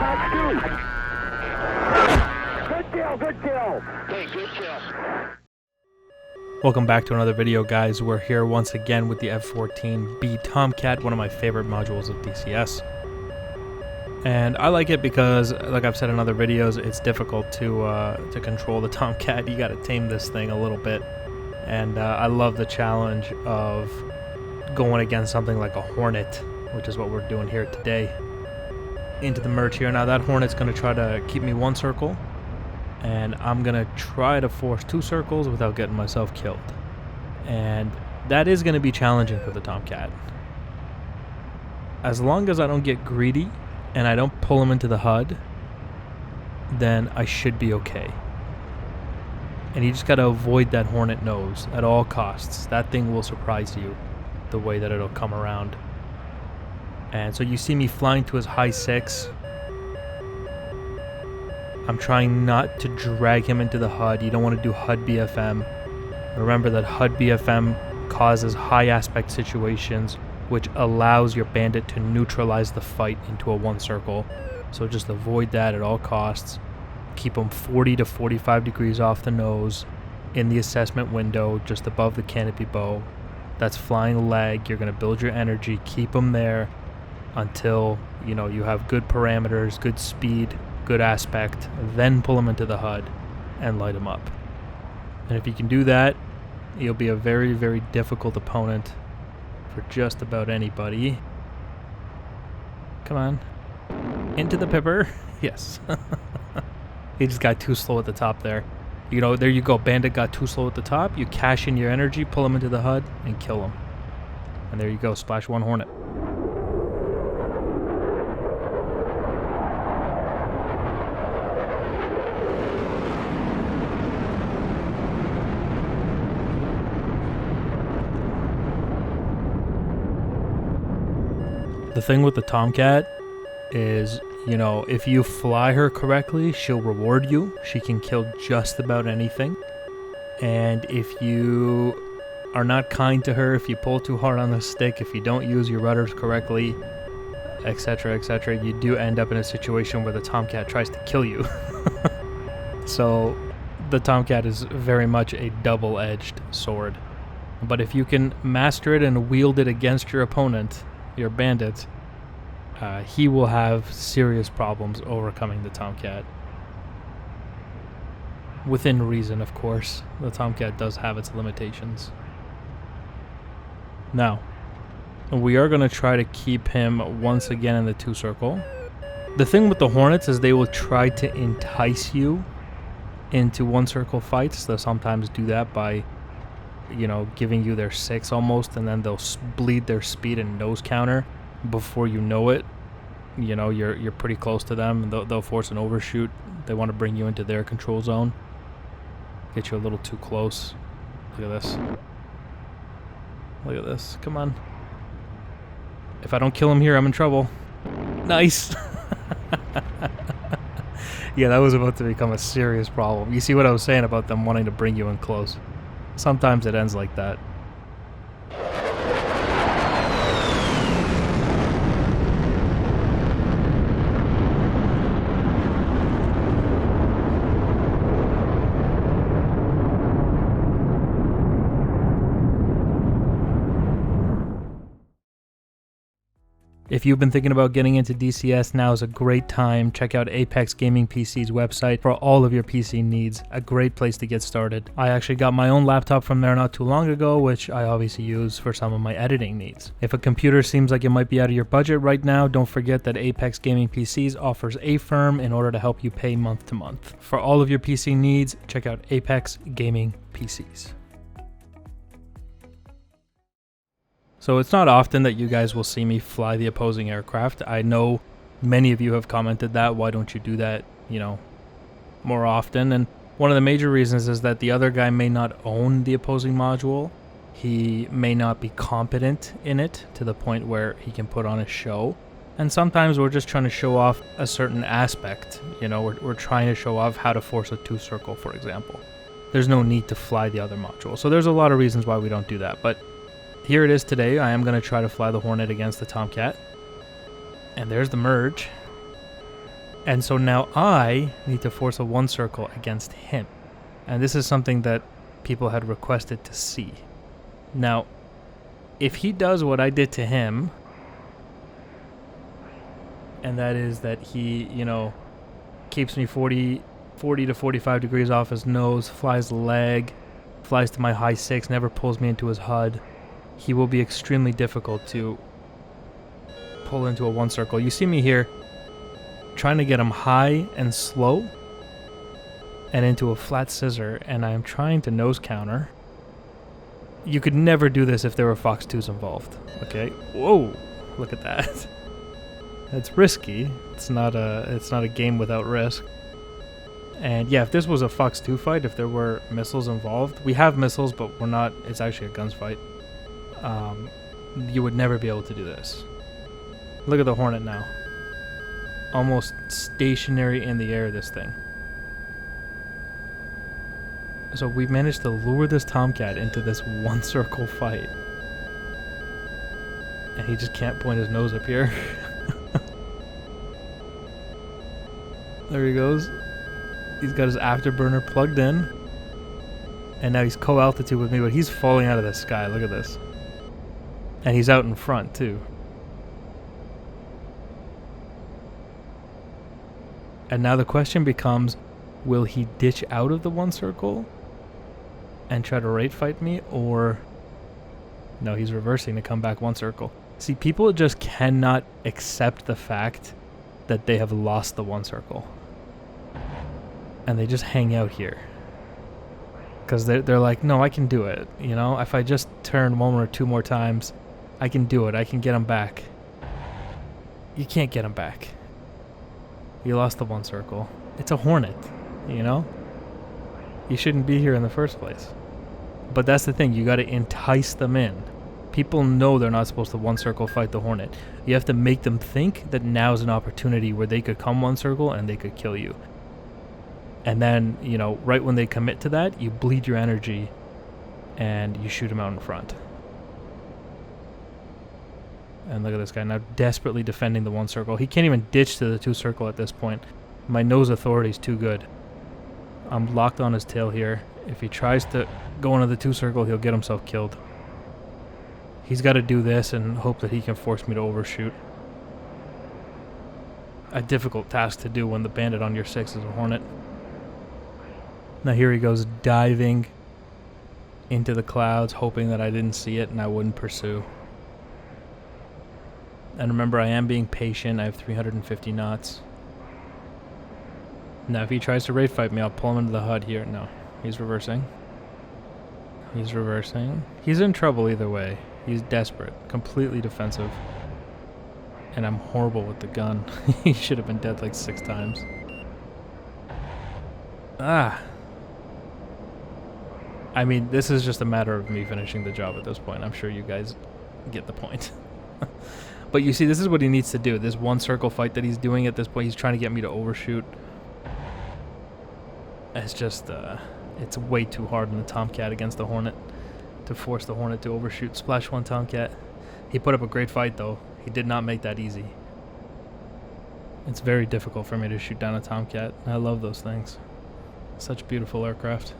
Good kill, good kill. Hey, good kill. Welcome back to another video, guys. We're here once again with the F-14B Tomcat, one of my favorite modules of DCS. And I like it because, like I've said in other videos, it's difficult to control the Tomcat. You gotta tame this thing a little bit. And I love the challenge of going against something like a Hornet, which is what we're doing here today. Into the merge here. Now that Hornet's gonna try to keep me one circle, and I'm gonna try to force 2 circles without getting myself killed. And that is gonna be challenging for the Tomcat. As long as I don't get greedy and I don't pull him into the HUD, then I should be okay. And you just gotta avoid that Hornet nose at all costs. That thing will surprise you the way that it'll come around. And so you see me flying to his high 6. I'm trying not to drag him into the HUD. You don't want to do HUD BFM. Remember that HUD BFM causes high aspect situations, which allows your bandit to neutralize the fight into a 1 circle. So just avoid that at all costs. Keep him 40 to 45 degrees off the nose in the assessment window, just above the canopy bow. That's flying leg. You're going to build your energy. Keep him there until you have good parameters, good speed, good aspect, then pull him into the HUD and light him up. And if you can do that, you'll be a very, very difficult opponent for just about anybody. Come on. Into the pipper. Yes. He just got too slow at the top there. There you go. Bandit got too slow at the top. You cash in your energy, pull him into the HUD, and kill him. And there you go. Splash 1 Hornet. The thing with the Tomcat is, if you fly her correctly, she'll reward you. She can kill just about anything. And if you are not kind to her, if you pull too hard on the stick, if you don't use your rudders correctly, etc., etc., you do end up in a situation where the Tomcat tries to kill you. So the Tomcat is very much a double-edged sword. But if you can master it and wield it against your opponent, your bandit, he will have serious problems overcoming the Tomcat. Within reason, of course. The Tomcat does have its limitations. Now, we are going to try to keep him once again in the 2 circle. The thing with the Hornets is they will try to entice you into 1 circle fights. They'll sometimes do that by giving you their 6 almost, and then they'll bleed their speed and nose counter. Before you know it, you're pretty close to them. They'll force an overshoot. They want to bring you into their control zone. Get you a little too close. Look at this. Look at this. Come on. If I don't kill him here, I'm in trouble. Nice. Yeah, that was about to become a serious problem. You see what I was saying about them wanting to bring you in close. Sometimes it ends like that. If you've been thinking about getting into DCS, now is a great time. Check out Apex Gaming PCs website for all of your PC needs. A great place to get started. I actually got my own laptop from there not too long ago, which I obviously use for some of my editing needs. If a computer seems like it might be out of your budget right now, don't forget that Apex Gaming PCs offers a firm in order to help you pay month to month. For all of your PC needs, check out Apex Gaming PCs. So it's not often that you guys will see me fly the opposing aircraft. I know many of you have commented that. Why don't you do that, more often? And one of the major reasons is that the other guy may not own the opposing module. He may not be competent in it to the point where he can put on a show. And sometimes we're just trying to show off a certain aspect. We're trying to show off how to force a 2-circle, for example. There's no need to fly the other module. So there's a lot of reasons why we don't do that. But here it is today. I am going to try to fly the Hornet against the Tomcat. And there's the merge. And so now I need to force a one circle against him. And this is something that people had requested to see. Now, if he does what I did to him, and that is that he, you know, keeps me 40 to 45 degrees off his nose, flies leg, flies to my high 6, never pulls me into his HUD, he will be extremely difficult to pull into a one circle. You see me here trying to get him high and slow and into a flat scissor, and I'm trying to nose counter. You could never do this if there were Fox 2s involved. Okay? Whoa! Look at that. It's risky. It's not a game without risk. And yeah, if this was a Fox 2 fight, if there were missiles involved, we have missiles, but we're not. It's actually a guns fight. You would never be able to do this. Look at the Hornet now. Almost stationary in the air, this thing. So we managed to lure this Tomcat into this one circle fight. And he just can't point his nose up here. There he goes. He's got his afterburner plugged in. And now he's co-altitude with me, but he's falling out of the sky. Look at this. And he's out in front, too. And now the question becomes, will he ditch out of the one circle and try to rate fight me, or... No, he's reversing to come back one circle. See, people just cannot accept the fact that they have lost the one circle. And they just hang out here. Because they're like, no, I can do it. You know, if I just turn one or two more times, I can do it. I can get him back. You can't get him back. You lost the one circle. It's a Hornet, you know? You shouldn't be here in the first place. But that's the thing, you gotta entice them in. People know they're not supposed to one circle fight the Hornet. You have to make them think that now's an opportunity where they could come one circle and they could kill you. And then, you know, right when they commit to that, you bleed your energy and you shoot them out in front. And look at this guy now desperately defending the one circle. He can't even ditch to the two circle at this point. My nose authority is too good. I'm locked on his tail here. If he tries to go into the two circle, he'll get himself killed. He's got to do this and hope that he can force me to overshoot. A difficult task to do when the bandit on your 6 is a Hornet. Now here he goes diving into the clouds, hoping that I didn't see it and I wouldn't pursue. And remember, I am being patient. I have 350 knots. Now if he tries to rate fight me, I'll pull him into the HUD here. No, he's reversing. He's reversing. He's in trouble either way. He's desperate, completely defensive. And I'm horrible with the gun. He should have been dead like 6 times. Ah. I mean, this is just a matter of me finishing the job at this point. I'm sure you guys get the point. But you see, this is what he needs to do. This one circle fight that he's doing at this point, he's trying to get me to overshoot. It's just, it's way too hard on the Tomcat against the Hornet to force the Hornet to overshoot. Splash 1 Tomcat. He put up a great fight, though. He did not make that easy. It's very difficult for me to shoot down a Tomcat. I love those things. Such beautiful aircraft.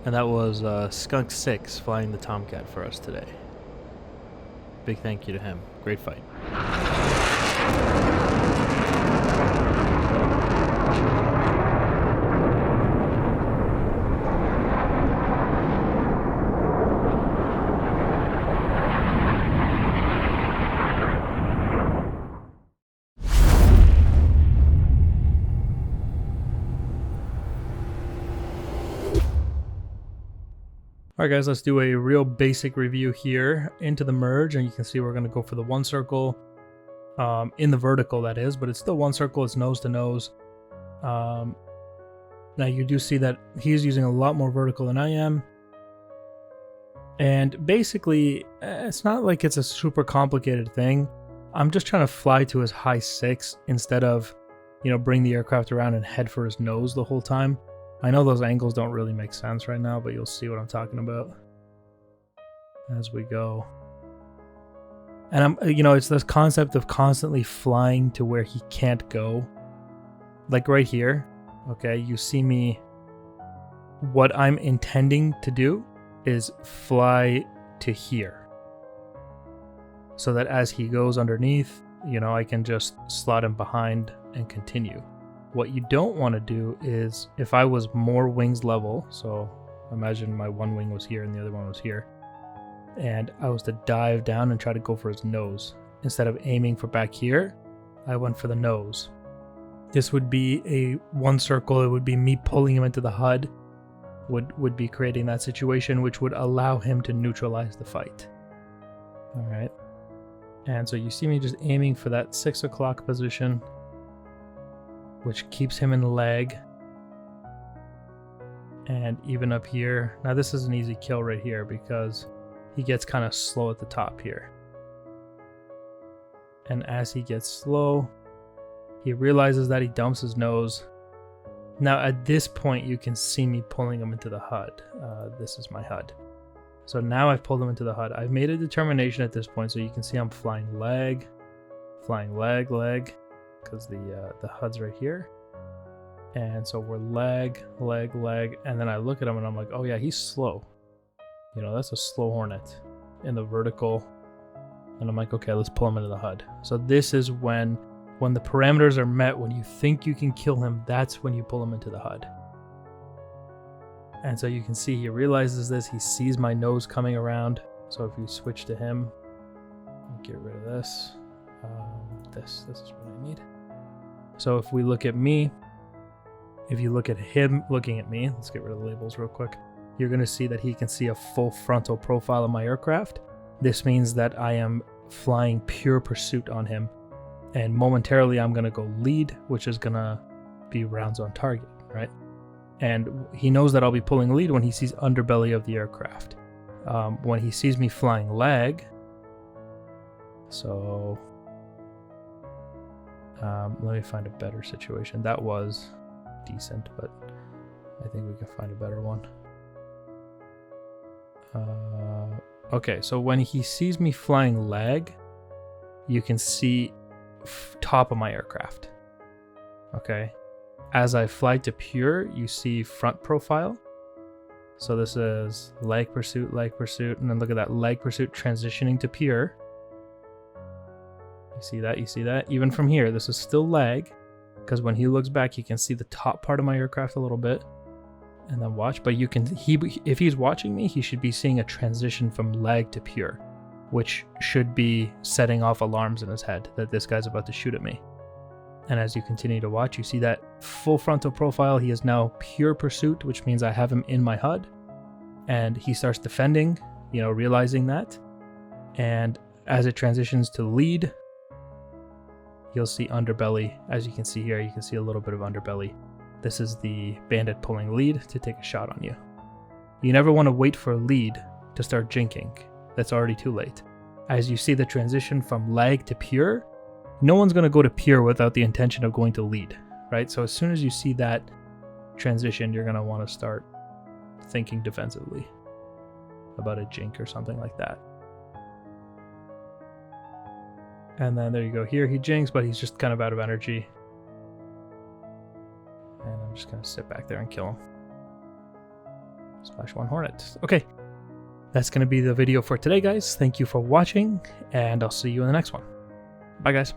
And that was Skunk 6 flying the Tomcat for us today. Big thank you to him. Great fight. Alright guys, let's do a real basic review here into the merge, and you can see we're going to go for the one circle in the vertical, that is, but it's still one circle, it's nose to nose. Now you do see that he's using a lot more vertical than I am, and basically it's not like it's a super complicated thing. I'm just trying to fly to his high 6 instead of, you know, bring the aircraft around and head for his nose the whole time. I know those angles don't really make sense right now, but you'll see what I'm talking about as we go. And it's this concept of constantly flying to where he can't go. Like right here, okay, you see me. What I'm intending to do is fly to here, so that as he goes underneath, I can just slot him behind and continue. What you don't want to do is, if I was more wings level, so imagine my one wing was here and the other one was here, and I was to dive down and try to go for his nose. Instead of aiming for back here, I went for the nose. This would be a one circle. It would be me pulling him into the HUD, would be creating that situation, which would allow him to neutralize the fight. All right. And so you see me just aiming for that 6 o'clock position, which keeps him in lag. And even up here, now this is an easy kill right here because he gets kind of slow at the top here. And as he gets slow, he realizes that he dumps his nose. Now at this point, you can see me pulling him into the HUD. This is my HUD. So now I've pulled him into the HUD. I've made a determination at this point, so you can see I'm flying lag, because the HUD's right here. And so we're lag, and then I look at him and I'm like, oh yeah, he's slow. That's a slow Hornet in the vertical. And I'm like, okay, let's pull him into the HUD. So this is when the parameters are met, when you think you can kill him, that's when you pull him into the HUD. And so you can see he realizes this. He sees my nose coming around. So if you switch to him, get rid of this. This is what I need. So if we look at me, if you look at him looking at me, let's get rid of the labels real quick. You're going to see that he can see a full frontal profile of my aircraft. This means that I am flying pure pursuit on him. And momentarily I'm going to go lead, which is going to be rounds on target, right? And he knows that I'll be pulling lead when he sees underbelly of the aircraft. When he sees me flying lag, so let me find a better situation. That was decent, but I think we can find a better one. Okay, so when he sees me flying lag, you can see top of my aircraft. Okay. As I fly to pure, you see front profile. So this is lag pursuit, and then look at that lag pursuit transitioning to pure. You see that? Even from here, this is still lag, because when he looks back, he can see the top part of my aircraft a little bit. And then watch, but if he's watching me, he should be seeing a transition from lag to pure, which should be setting off alarms in his head that this guy's about to shoot at me. And as you continue to watch, you see that full frontal profile. He is now pure pursuit, which means I have him in my HUD. And he starts defending, realizing that. And as it transitions to lead, you'll see underbelly. As you can see here, you can see a little bit of underbelly. This is the bandit pulling lead to take a shot on you. You never want to wait for a lead to start jinking. That's already too late. As you see the transition from lag to pure, no one's going to go to pure without the intention of going to lead, right? So as soon as you see that transition, you're going to want to start thinking defensively about a jink or something like that. And then there you go. Here he jinks, but he's just kind of out of energy. And I'm just going to sit back there and kill him. Splash 1 Hornet. Okay. That's going to be the video for today, guys. Thank you for watching, and I'll see you in the next one. Bye, guys.